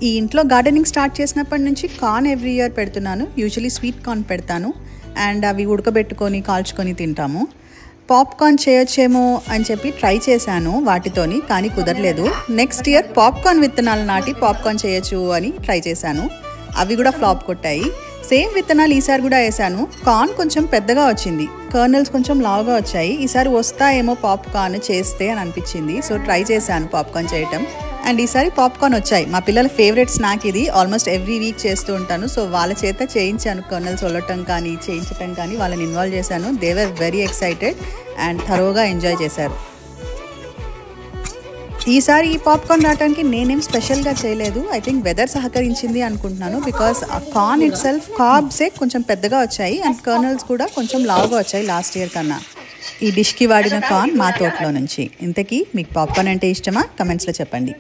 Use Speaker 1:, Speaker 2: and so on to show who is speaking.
Speaker 1: ఈ ఇంట్లో gardening start చేసినప్పటి నుంచి కార్న్ ఎవ్రీ ఇయర్ పెడుతున్నాను. యూజువలీ స్వీట్ కార్న్ పెడతాను అండ్ అవి ఉడకబెట్టుకొని కాల్చుకొని తింటాము. పాప్కార్న్ చేయొచ్చేమో అని చెప్పి ట్రై చేశాను వాటితోని, కానీ కుదరలేదు. నెక్స్ట్ ఇయర్ పాప్కార్న్ విత్తనాలు నాటి పాప్కార్న్ చేయొచ్చు అని ట్రై చేశాను. అవి కూడా ఫ్లాప్ కొట్టాయి. సేమ్ విత్తనాలు ఈసారి కూడా వేసాను. కార్న్ కొంచెం పెద్దగా వచ్చింది, కర్నల్స్ కొంచెం లావుగా వచ్చాయి. ఈసారి వస్తాయేమో పాప్కార్న్ చేస్తే అని అనిపించింది. సో ట్రై చేశాను పాప్కార్న్ చేయటం అండ్ ఈసారి పాప్కార్న్ వచ్చాయి. మా పిల్లల ఫేవరెట్ స్నాక్ ఇది, ఆల్మోస్ట్ ఎవ్రీ వీక్ చేస్తూ ఉంటాను. సో వాళ్ళ చేత చేయించాను, కర్నల్స్ వల్లటం కానీ చేయించటం కానీ వాళ్ళని ఇన్వాల్వ్ చేశాను. They were very excited and థరోగా ఎంజాయ్ చేశారు. ఈసారి ఈ పాప్కార్న్ రావడానికి నేనేం స్పెషల్గా చేయలేదు. ఐ థింక్ వెదర్ సహకరించింది అనుకుంటున్నాను. బికాస్ ఆ కార్న్ ఇట్ సెల్ఫ్ కార్బ్సే కొంచెం పెద్దగా వచ్చాయి అండ్ కర్నల్స్ కూడా కొంచెం లావుగా వచ్చాయి లాస్ట్ ఇయర్ కన్నా. ఈ డిష్కి వాడిన కార్న్ మా తోటలో నుంచి. ఇంతకీ మీకు పాప్కార్న్ అంటే ఇష్టమా? కమెంట్స్లో చెప్పండి.